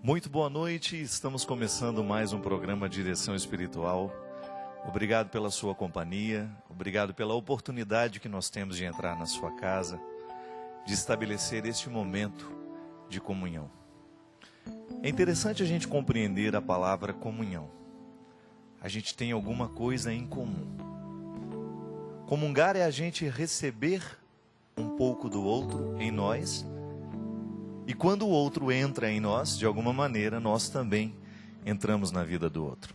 Muito boa noite, estamos começando mais um programa Direção Espiritual. Obrigado pela sua companhia, obrigado pela oportunidade que nós temos de entrar na sua casa, de estabelecer este momento de comunhão. É interessante a gente compreender a palavra comunhão. A gente tem alguma coisa em comum. Comungar é a gente receber um pouco do outro em nós. E quando o outro entra em nós, de alguma maneira, nós também entramos na vida do outro.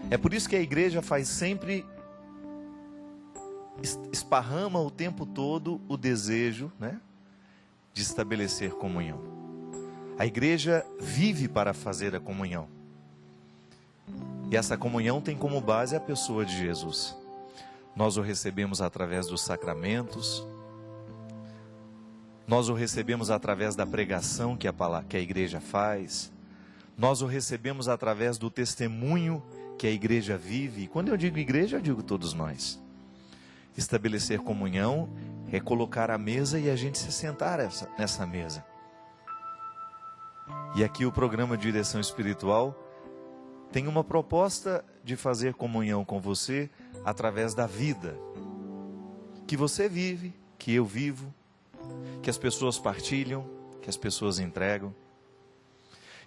É por isso que a igreja faz sempre, esparrama o tempo todo o desejo, de estabelecer comunhão. A igreja vive para fazer a comunhão. E essa comunhão tem como base a pessoa de Jesus. Nós o recebemos através dos sacramentos. Nós o recebemos através da pregação que a igreja faz. Nós o recebemos através do testemunho que a igreja vive. E quando eu digo igreja, eu digo todos nós. Estabelecer comunhão é colocar a mesa e a gente se sentar nessa mesa. E aqui o programa Direção Espiritual tem uma proposta de fazer comunhão com você através da vida. Que você vive, que eu vivo, que as pessoas partilham, que as pessoas entregam.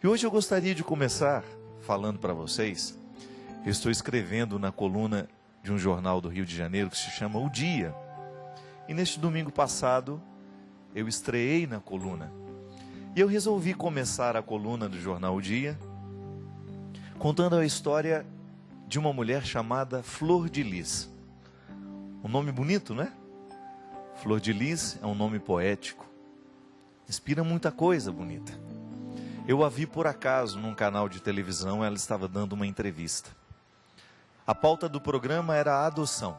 E hoje eu gostaria de começar falando para vocês. Eu estou escrevendo na coluna de um jornal do Rio de Janeiro que se chama O Dia. E neste domingo passado eu estreei na coluna. E eu resolvi começar a coluna do jornal O Dia contando a história de uma mulher chamada Flor de Lis. Um nome bonito, não é? Flor de Lis é um nome poético, inspira muita coisa bonita. Eu a vi por acaso num canal de televisão, ela estava dando uma entrevista. A pauta do programa era a adoção.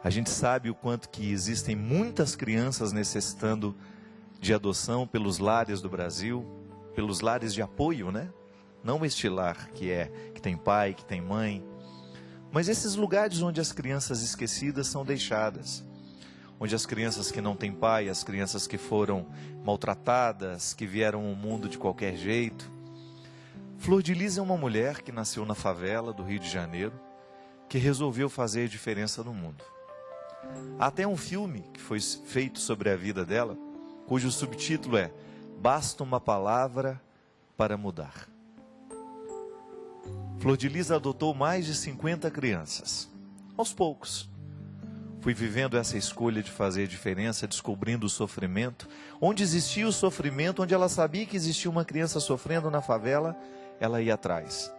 A gente sabe o quanto que existem muitas crianças necessitando de adoção pelos lares do Brasil, pelos lares de apoio, Não este lar que tem pai, que tem mãe, mas esses lugares onde as crianças esquecidas são deixadas. Onde as crianças que não têm pai, as crianças que foram maltratadas, que vieram ao mundo de qualquer jeito. Flor de Lis é uma mulher que nasceu na favela do Rio de Janeiro, que resolveu fazer diferença no mundo. Há até um filme que foi feito sobre a vida dela, cujo subtítulo é Basta uma palavra para mudar. Flor de Lis adotou mais de 50 crianças, aos poucos. Fui vivendo essa escolha de fazer diferença, descobrindo o sofrimento. Onde existia o sofrimento, onde ela sabia que existia uma criança sofrendo na favela, ela ia atrás.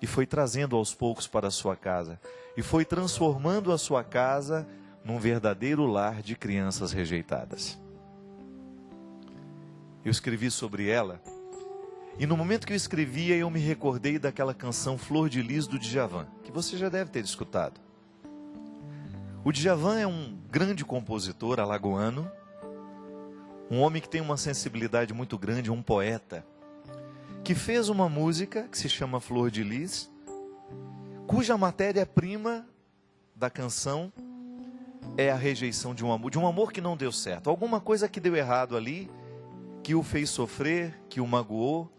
E foi trazendo aos poucos para a sua casa. E foi transformando a sua casa num verdadeiro lar de crianças rejeitadas. Eu escrevi sobre ela. E no momento que eu escrevia, eu me recordei daquela canção Flor de Lis do Djavan, que você já deve ter escutado. O Djavan é um grande compositor alagoano, um homem que tem uma sensibilidade muito grande, um poeta, que fez uma música que se chama Flor de Lis, cuja matéria-prima da canção é a rejeição de um amor que não deu certo, alguma coisa que deu errado ali, que o fez sofrer, que o magoou.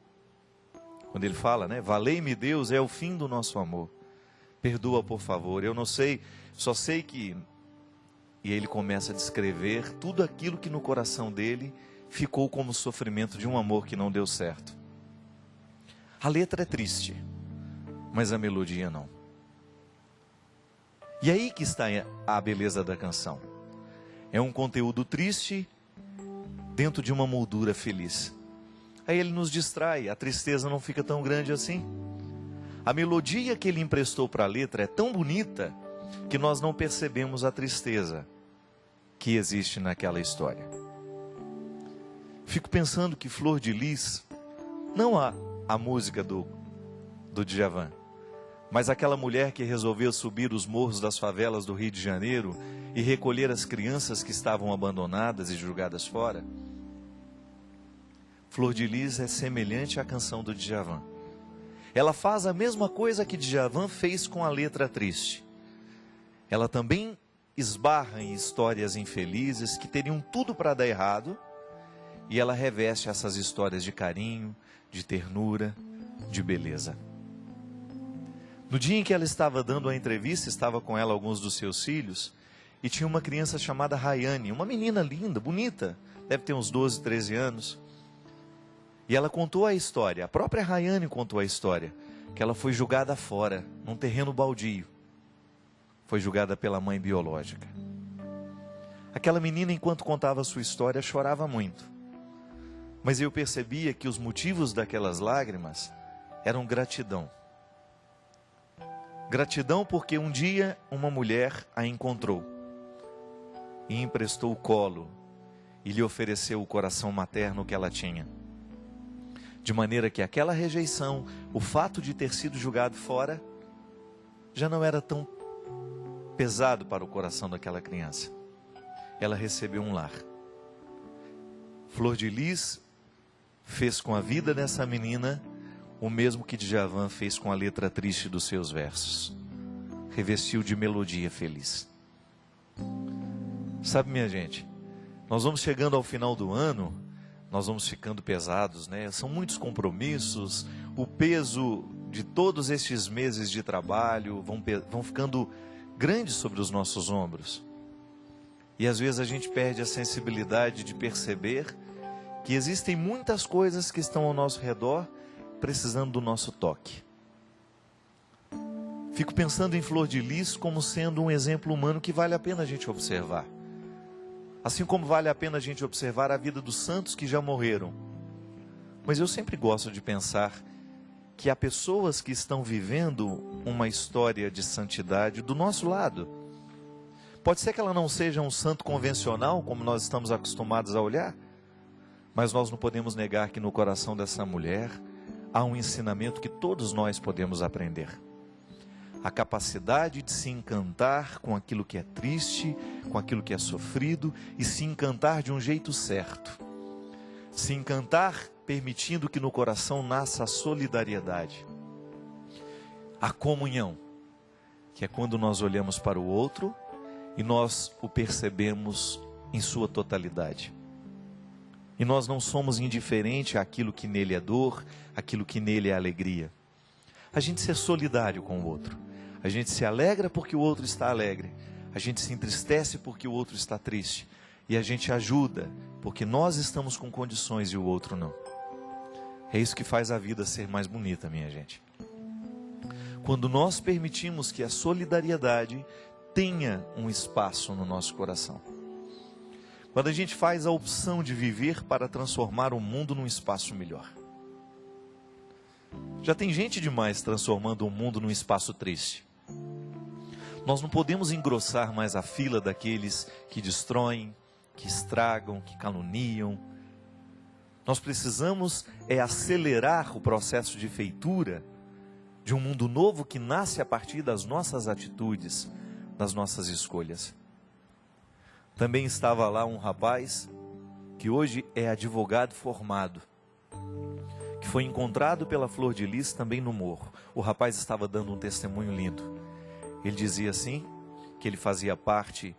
Quando ele fala, valei-me Deus, é o fim do nosso amor. Perdoa, por favor. Eu não sei, só sei que... E ele começa a descrever tudo aquilo que no coração dele ficou como sofrimento de um amor que não deu certo. A letra é triste, mas a melodia não. E aí que está a beleza da canção. É um conteúdo triste dentro de uma moldura feliz. Aí ele nos distrai, a tristeza não fica tão grande assim. A melodia que ele emprestou para a letra é tão bonita que nós não percebemos a tristeza que existe naquela história. Fico pensando que Flor de Lis, não a música do Djavan, mas aquela mulher que resolveu subir os morros das favelas do Rio de Janeiro e recolher as crianças que estavam abandonadas e jogadas fora. Flor de Lis é semelhante à canção do Djavan. Ela faz a mesma coisa que Djavan fez com a letra triste. Ela também esbarra em histórias infelizes que teriam tudo para dar errado e ela reveste essas histórias de carinho, de ternura, de beleza. No dia em que ela estava dando a entrevista, estava com ela alguns dos seus filhos, e tinha uma criança chamada Rayane, uma menina linda, bonita, deve ter uns 12, 13 anos. E ela contou a história, a própria Rayane contou a história, que ela foi jogada fora, num terreno baldio. Foi julgada pela mãe biológica. Aquela menina, enquanto contava a sua história, chorava muito. Mas eu percebia que os motivos daquelas lágrimas eram gratidão. Gratidão porque um dia uma mulher a encontrou e emprestou o colo e lhe ofereceu o coração materno que ela tinha. De maneira que aquela rejeição, o fato de ter sido julgado fora, já não era tão pesado para o coração daquela criança. Ela recebeu um lar. Flor de Lis fez com a vida dessa menina o mesmo que Djavan fez com a letra triste dos seus versos. Revestiu de melodia feliz. Sabe, minha gente, nós vamos chegando ao final do ano, nós vamos ficando pesados, né? São muitos compromissos, o peso de todos estes meses de trabalho vão ficando grandes sobre os nossos ombros. E às vezes a gente perde a sensibilidade de perceber que existem muitas coisas que estão ao nosso redor precisando do nosso toque. Fico pensando em Flor de Lis como sendo um exemplo humano que vale a pena a gente observar. Assim como vale a pena a gente observar a vida dos santos que já morreram. Mas eu sempre gosto de pensar que há pessoas que estão vivendo uma história de santidade do nosso lado. Pode ser que ela não seja um santo convencional, como nós estamos acostumados a olhar, mas nós não podemos negar que no coração dessa mulher há um ensinamento que todos nós podemos aprender. A capacidade de se encantar com aquilo que é triste, com aquilo que é sofrido, e se encantar de um jeito certo. Se encantar permitindo que no coração nasça a solidariedade. A comunhão, que é quando nós olhamos para o outro e nós o percebemos em sua totalidade. E nós não somos indiferentes àquilo que nele é dor, àquilo que nele é alegria. A gente ser solidário com o outro. A gente se alegra porque o outro está alegre. A gente se entristece porque o outro está triste. E a gente ajuda porque nós estamos com condições e o outro não. É isso que faz a vida ser mais bonita, minha gente. Quando nós permitimos que a solidariedade tenha um espaço no nosso coração. Quando a gente faz a opção de viver para transformar o mundo num espaço melhor. Já tem gente demais transformando o mundo num espaço triste. Nós não podemos engrossar mais a fila daqueles que destroem, que estragam, que caluniam. Nós precisamos acelerar o processo de feitura de um mundo novo que nasce a partir das nossas atitudes, das nossas escolhas. Também estava lá um rapaz que hoje é advogado formado, que foi encontrado pela Flor de Lis também no morro. O rapaz estava dando um testemunho lindo. Ele dizia assim, que ele fazia parte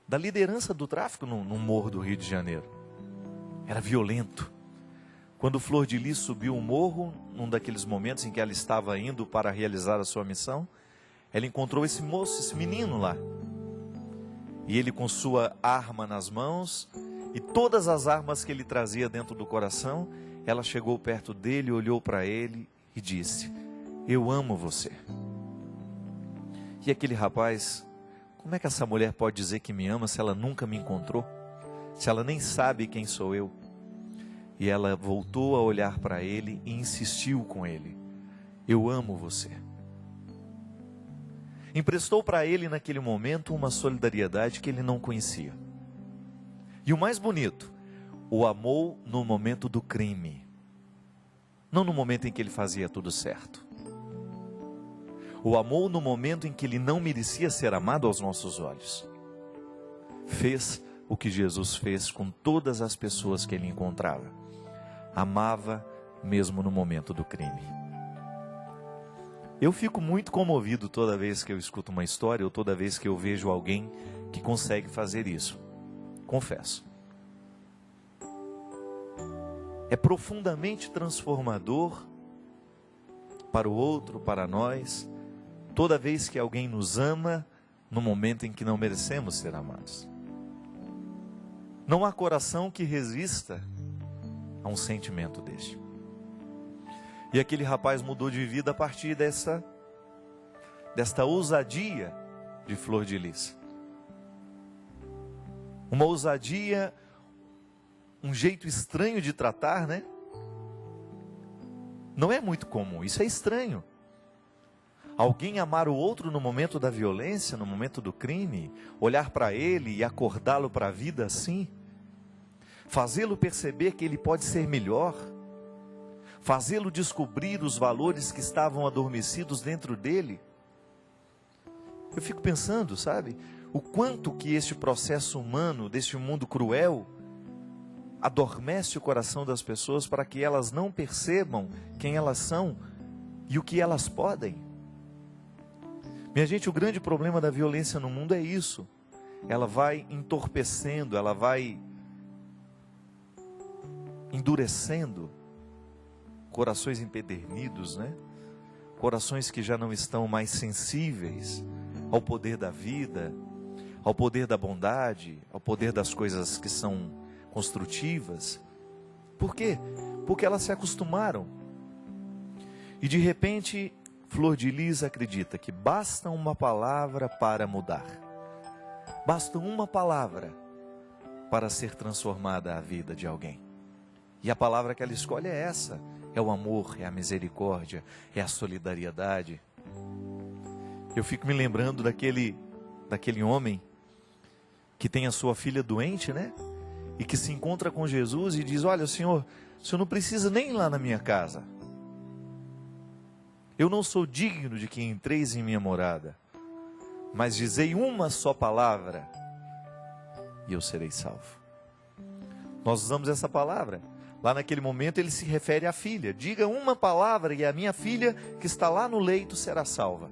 da liderança do tráfico no morro do Rio de Janeiro. Era violento. Quando Flor de Lis subiu o morro, num daqueles momentos em que ela estava indo para realizar a sua missão, ela encontrou esse moço, esse menino lá. E ele com sua arma nas mãos, e todas as armas que ele trazia dentro do coração, ela chegou perto dele, olhou para ele e disse: "Eu amo você." E aquele rapaz, como é que essa mulher pode dizer que me ama se ela nunca me encontrou? Se ela nem sabe quem sou eu? E ela voltou a olhar para ele e insistiu com ele: "Eu amo você." Emprestou para ele naquele momento uma solidariedade que ele não conhecia. E o mais bonito, o amou no momento do crime. Não no momento em que ele fazia tudo certo. O amou no momento em que ele não merecia ser amado aos nossos olhos. Fez o que Jesus fez com todas as pessoas que ele encontrava. Amava mesmo no momento do crime. Eu fico muito comovido toda vez que eu escuto uma história ou toda vez que eu vejo alguém que consegue fazer isso. Confesso. é profundamente transformador para o outro, para nós, toda vez que alguém nos ama no momento em que não merecemos ser amados. Não há coração que resista a um sentimento deste. E aquele rapaz mudou de vida a partir desta ousadia de Flor de Lis. Uma ousadia, um jeito estranho de tratar, né? Não é muito comum, isso é estranho. Alguém amar o outro no momento da violência, no momento do crime, olhar para ele e acordá-lo para a vida assim, fazê-lo perceber que ele pode ser melhor, fazê-lo descobrir os valores que estavam adormecidos dentro dele. Eu fico pensando, sabe, o quanto que este processo humano, deste mundo cruel, adormece o coração das pessoas para que elas não percebam quem elas são e o que elas podem. Minha gente, o grande problema da violência no mundo é isso. Ela vai entorpecendo, ela vai endurecendo corações empedernidos, né? Corações que já não estão mais sensíveis ao poder da vida, ao poder da bondade, ao poder das coisas que são construtivas. Por quê? Porque elas se acostumaram. E de repente, Flor de Lis acredita que basta uma palavra para mudar. Basta uma palavra para ser transformada a vida de alguém. E a palavra que ela escolhe é essa. É o amor, é a misericórdia, é a solidariedade. Eu fico me lembrando daquele homem que tem a sua filha doente, né? E que se encontra com Jesus e diz: olha, o senhor não precisa nem ir lá na minha casa. Eu não sou digno de que entreis em minha morada, mas dizei uma só palavra e eu serei salvo. Nós usamos essa palavra. Lá naquele momento ele se refere à filha. Diga uma palavra e a minha filha que está lá no leito será salva.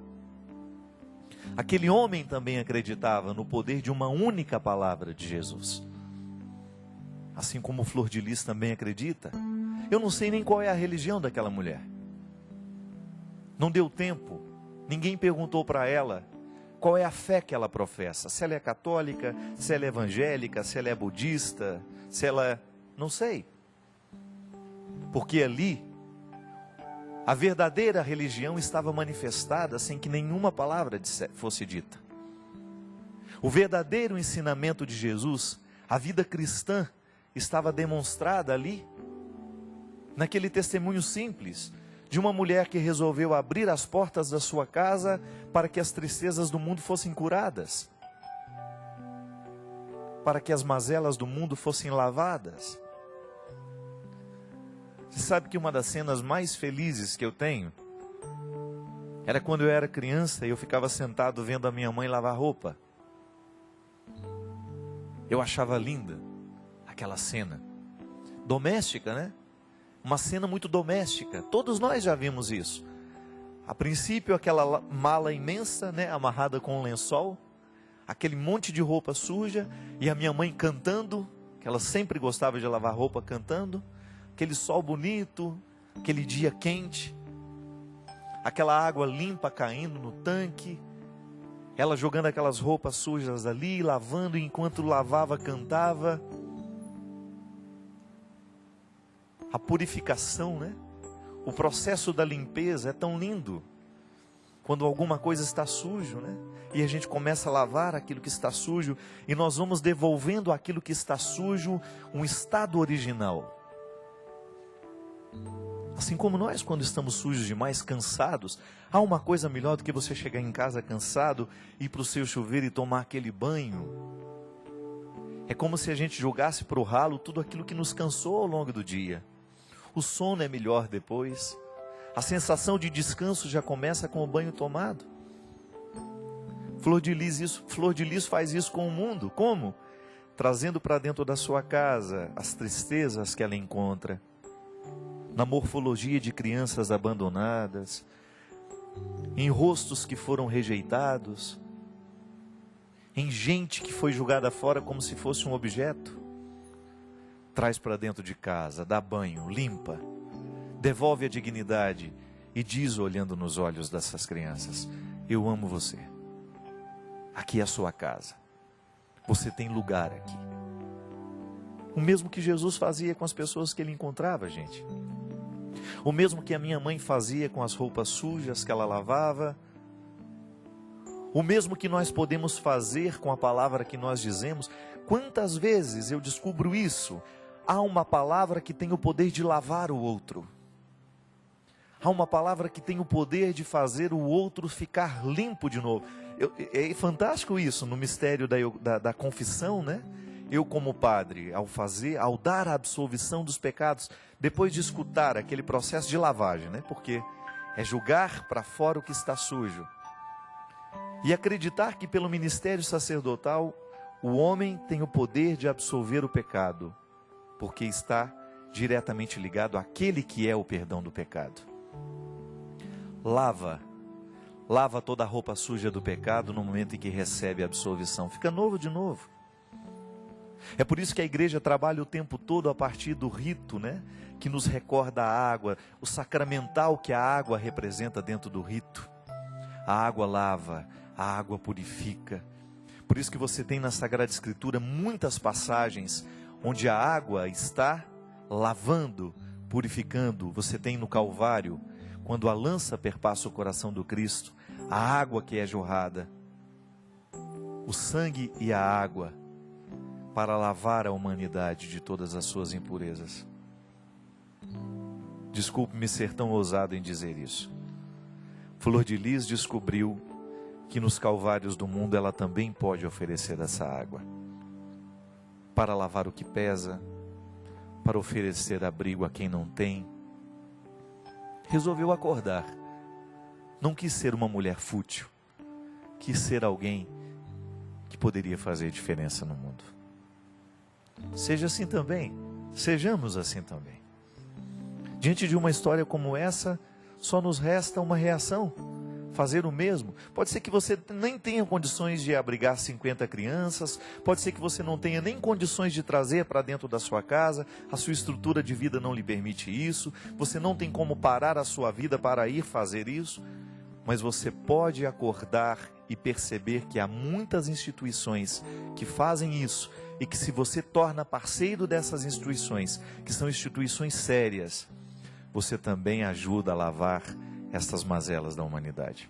Aquele homem também acreditava no poder de uma única palavra de Jesus. Assim como Flor de Lis também acredita. Eu não sei nem qual é a religião daquela mulher. Não deu tempo. Ninguém perguntou para ela qual é a fé que ela professa. Se ela é católica, se ela é evangélica, se ela é budista, se ela é... Não sei. Porque ali, a verdadeira religião estava manifestada sem que nenhuma palavra fosse dita. O verdadeiro ensinamento de Jesus, a vida cristã, estava demonstrada ali, naquele testemunho simples, de uma mulher que resolveu abrir as portas da sua casa para que as tristezas do mundo fossem curadas, para que as mazelas do mundo fossem lavadas. Você sabe que uma das cenas mais felizes que eu tenho era quando eu era criança e eu ficava sentado vendo a minha mãe lavar roupa. Eu achava linda aquela cena doméstica, né? Uma cena muito doméstica. Todos nós já vimos isso. A princípio, aquela mala imensa, né, amarrada com um lençol, aquele monte de roupa suja e a minha mãe cantando, que ela sempre gostava de lavar roupa cantando. Aquele sol bonito, aquele dia quente, aquela água limpa caindo no tanque, ela jogando aquelas roupas sujas ali, lavando, e enquanto lavava, cantava. A purificação, né? O processo da limpeza é tão lindo. Quando alguma coisa está sujo, né? E a gente começa a lavar aquilo que está sujo, e nós vamos devolvendo aquilo que está sujo um estado original. Assim como nós, quando estamos sujos demais, cansados, há uma coisa melhor do que você chegar em casa cansado, ir para o seu chuveiro e tomar aquele banho. É como se a gente jogasse para o ralo tudo aquilo que nos cansou ao longo do dia. O sono é melhor depois. A sensação de descanso já começa com o banho tomado. Flor de Lis faz isso com o mundo. Como? Trazendo para dentro da sua casa as tristezas que ela encontra. Na morfologia de crianças abandonadas, em rostos que foram rejeitados, em gente que foi jogada fora como se fosse um objeto. traz para dentro de casa, dá banho, limpa, devolve a dignidade e diz, olhando nos olhos dessas crianças: eu amo você, aqui é a sua casa, você tem lugar aqui. O mesmo que Jesus fazia com as pessoas que ele encontrava, gente. O mesmo que a minha mãe fazia com as roupas sujas que ela lavava. O mesmo que nós podemos fazer com a palavra que nós dizemos. Quantas vezes eu descubro isso? Há uma palavra que tem o poder de lavar o outro. Há uma palavra que tem o poder de fazer o outro ficar limpo de novo. É fantástico isso no mistério da confissão, né? Eu, como padre, ao dar a absolvição dos pecados, depois de escutar aquele processo de lavagem, né? Porque é julgar para fora o que está sujo. E acreditar que pelo ministério sacerdotal, o homem tem o poder de absolver o pecado, porque está diretamente ligado àquele que é o perdão do pecado. Lava toda a roupa suja do pecado no momento em que recebe a absolvição. Fica novo de novo. É por isso que a igreja trabalha o tempo todo a partir do rito, né? Que nos recorda a água, o sacramental que a água representa dentro do rito. A água lava, a água purifica. Por isso que você tem na Sagrada Escritura muitas passagens onde a água está lavando, purificando. Você tem no Calvário, quando a lança perpassa o coração do Cristo, a água que é jorrada, o sangue e a água, para lavar a humanidade de todas as suas impurezas. Desculpe-me ser tão ousado em dizer isso. Flor de Lis descobriu que nos calvários do mundo ela também pode oferecer essa água, para lavar o que pesa, para oferecer abrigo a quem não tem. Resolveu acordar. Não quis ser uma mulher fútil, quis ser alguém que poderia fazer diferença no mundo. Seja assim também, sejamos assim também. Diante de uma história como essa, só nos resta uma reação: fazer o mesmo. Pode ser que você nem tenha condições de abrigar 50 crianças, pode ser que você não tenha nem condições de trazer para dentro da sua casa, a sua estrutura de vida não lhe permite isso, você não tem como parar a sua vida para ir fazer isso, mas você pode acordar e perceber que há muitas instituições que fazem isso, e que se você torna parceiro dessas instituições, que são instituições sérias, você também ajuda a lavar estas mazelas da humanidade.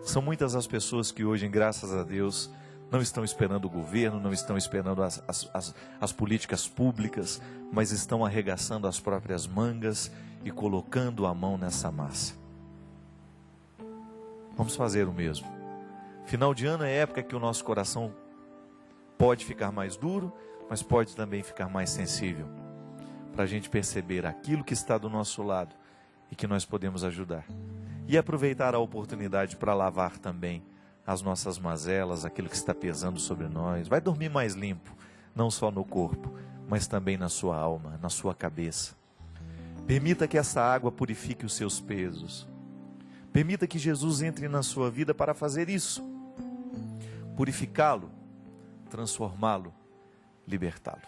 São muitas as pessoas que hoje, graças a Deus, não estão esperando o governo, não estão esperando as políticas públicas, mas estão arregaçando as próprias mangas e colocando a mão nessa massa. Vamos fazer o mesmo. Final de ano é época que o nosso coração pode ficar mais duro, mas pode também ficar mais sensível, para a gente perceber aquilo que está do nosso lado e que nós podemos ajudar. E aproveitar a oportunidade para lavar também as nossas mazelas, aquilo que está pesando sobre nós. Vai dormir mais limpo, não só no corpo, mas também na sua alma, na sua cabeça. Permita que essa água purifique os seus pesos. Permita que Jesus entre na sua vida para fazer isso. Purificá-lo, transformá-lo, libertá-lo.